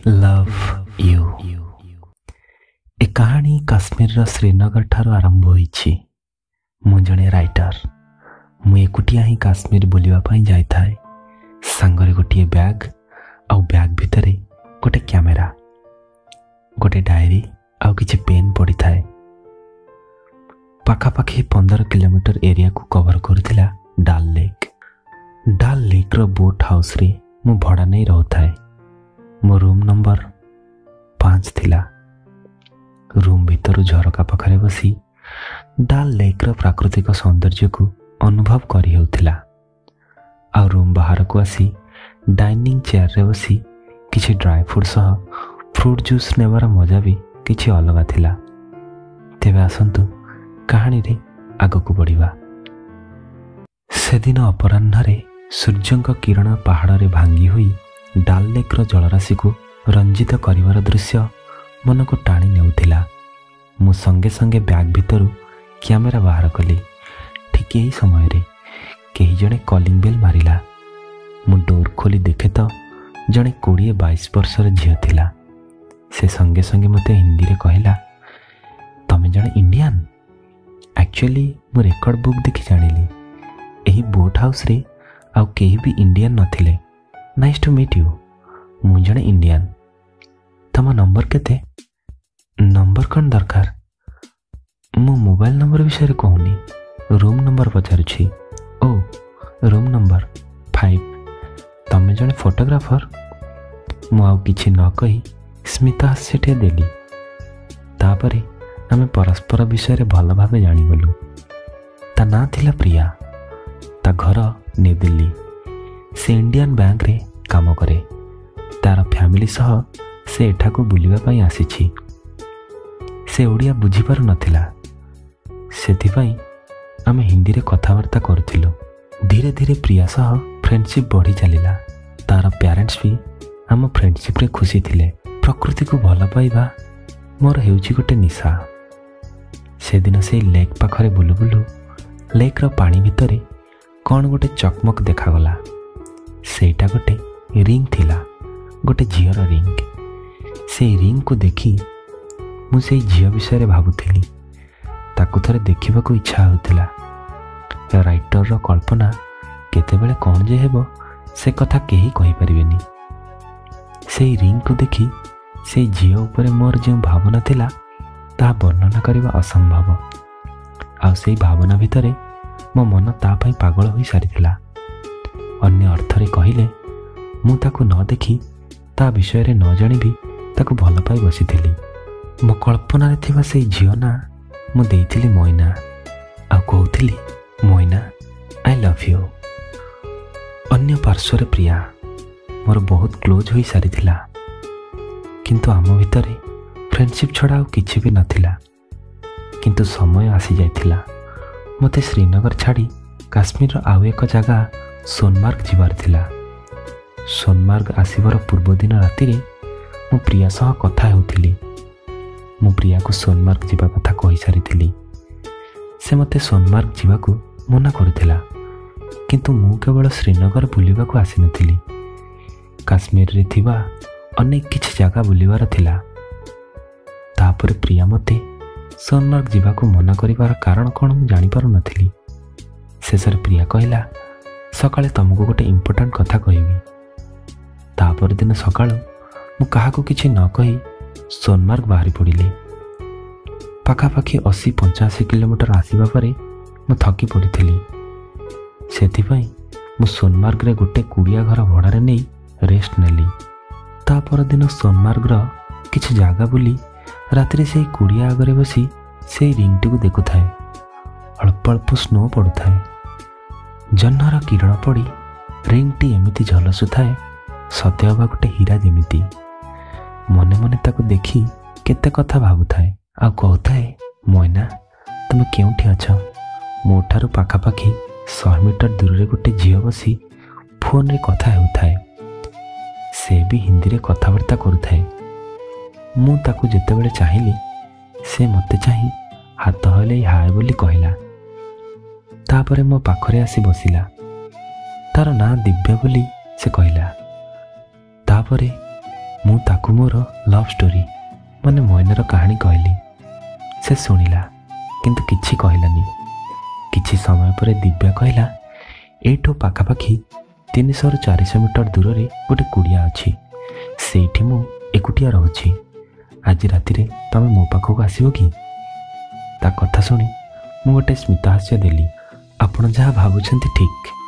Love you. ए कहानी काश्मीर श्रीनगर ठार आरंभ होईछि। मु जणे राइटर। मु एकुटिया ही काश्मीर बुलिबा पई जाय थाए। सांगरे गोटे बैग आउ बैग भितरे गोटे कैमेरा, गोटे डायरी आउ किछि पेन पड़ी थाए। पाखापाखि 15 किलोमीटर एरिया को कवर करथिला डाल लेक। डाल लेक रो बोट हाउस रे मु भड़ा नहीं रहउथाए। मो रूम नंबर 5 थिला। रूम भीतर झरका पाखरे बसी डाल लेक रो प्राकृतिक सौंदर्य को अनुभव करी हेउथिला। आ रूम बाहर को आसी डाइनिंग चेयर रे बसी किछि ड्राई फ्रूट सह फ्रूट जूस नेबार मजा भी किछि अलगा थिला। तेबे आसंतु कहानी रे आगो को बढ़िबा। सेदिन अपराह्न सूर्यंक किरण पहाड़ रे भांगी होई डाल लेक रो जलराशि को रंजित करिवार दृश्य मन को टाणी नेउथिला। मु संगे संगे बैग भितरु कैमेरा बाहर कली। ठीक यही समय रे केही जणे कॉलिंग बेल मारिला। मु डोर खोली देखे तो जणे 20-22 वर्षर झियो थिला। से संगे संगे मते हिंदी रे कहला, तमे जणे इंडियन? एक्चुअली मु रेकॉर्ड बुक देखि जानिली एही बोट हाउस रे आउ केही भी इंडियन नथिले। Nice to meet you. मु जणे इंडियन। तम नंबर केते? नंबर कौन दरकार? मु मोबाइल नंबर विषय रे कहूनी, रूम नंबर पचारुछि। ओ रूम नंबर 5। तमे जणे फोटोग्राफर? मु आउ किछि न कही स्मित हास्यटे देली। तापरे आमे परस्पर विषय रे भल भाबे जानि गलु। ता ना थिला प्रिया। ता घर न्यू दिल्ली। से इंडियन बैंक रे काम करे। तार फैमिली सह से एठाको बुलिबा पई आसीछि। से ओडिया बुझी पारु नथिला। सेथिपाई आमे हिंदी रे कथावार्ता करथिलु। धीरे धीरे प्रिया सह फ्रेंडशिप बढ़ी चलिला। तार पेरेंट्स भी आम फ्रेंडशिप रे खुशी थिले। प्रकृति को भल पाइबा मोर हेउछि गोटे निशा। से दिन से लेक पाखरे बुलु बुलु लेक रो पानी भितरे कौन गोटे चकमक देखागला। सेटा गोटे रिंग थिला, गोटे झीर रिंग। से रिंग को देखी मु से झील विषय रे भाबुथिली। ताकु थरे देखिबाकू इच्छा होतिला। राइटर रो कल्पना केतेबेले कौन जे हेबो से कथा केही कहि परिबेनी। से रिंग को देखी से झील ऊपर मोर जे भावना थिला ता वर्णना करिबा असंभव। आ से भावना भितरे मो मन ता पई पागल होई सारिथिला। अन्य अर्थरे कहिले मु ताकू न देखी ता विषय रे न जानि भी ताकू भल पाई बसिथिली। मो कल्पना रे थिबा से झियो ना मु देइथिली मोइना। आ कहउथिली, मोइना आई लव यू। अन्य पार्श्व रे प्रिया मोर बहुत क्लोज होई सारिथिला। किंतु आम भितरे फ्रेंडशिप छड़ा आउ किछि भी नथिला। किंतु समय आसी जाइथिला। मते श्रीनगर छाड़ी काश्मीर आउ एक जगह सोनमार्ग जीवार थिला। सोनमार्ग आसीबार पूर्व दिन राति रे मु प्रिया सह कथा हेउथिली। मु प्रिया को सोनमार्ग जीवा कथा कहि सारिथिली। से मते सोनमार्ग जीवा को मना करुथिला। किंतु मु केवल श्रीनगर बुलिबा को आसी नथिली। काश्मीर रे थिबा अनेक किछि जगह बुलिबार थिला। तापर प्रिया मते सोनमार्ग जीवा को मना करिबार कारण कौन मु जानि पारु नथिली। शेषर प्रिया कहला, सकाळे तुमको गोटे इम्पोर्टेंट कथा कहबी। तापर दिन सकाळु मु काहाको किछि न कही सोनमार्ग बाहरी पड़िले। पाखापाखि 80-85 किलोमीटर आसीबा परे मु थकी पड़िथिली। सेथिपाई मु सोनमार्ग रे गोटे कुड़िया घर भड़ारे नहीं रेस्ट नेली। तापर दिन सोनमार्ग रो किछि जागा बुली रात्रि से कुड़िया आगरे बसी से रिंगटी को देखुथाए। अल्प अल्प स्नो पड़ुथाए। जह्नर किरण पड़ी रिंगटी एमिति झलसुथाए सत्य हवा गोटे हीरा जेमिति। मने मने ताको देखी केते कथा भाबुथाए। आ कहूथाए, मोइना तुम केउठी अछ? मोठारू पाखापाखि 100 मीटर दूर रे गोटे झियो बसी फोन रे कथा हेउथाए। से भी हिंदी रे कथावार्ता करुथाए। मु ताकू जेतेबेले चाहिली से मते चाहि हाथ हले हाय बोली कहला। तापरे मो पाखरे आसी बसिला। तार ना दिव्या बोली से कहला। तापरे ମୁଁ ତାକୁ ମୋର ଲଭ୍ ଷ୍ଟୋରି ମାନେ ମଇନାର କାହାଣୀ କହିଲି। ସେ ଶୁଣିଲା କିନ୍ତୁ କିଛି କହିଲାନି। କିଛି ସମୟ ପରେ ଦିବ୍ୟା କହିଲା, ଏଇଠୁ ପାଖାପାଖି 300ରୁ 400 ମିଟର ଦୂରରେ ଗୋଟେ କୁଡ଼ିଆ ଅଛି। ସେଇଠି ମୁଁ ଏକୁଟିଆ ରହୁଛି। ଆଜି ରାତିରେ ତମେ ମୋ ପାଖକୁ ଆସିବ କି? ତା କଥା ଶୁଣି ମୁଁ ଗୋଟେ ସ୍ମିତହାସ୍ୟ ଦେଲି। ଆପଣ ଯାହା ଭାବୁଛନ୍ତି ଠିକ୍।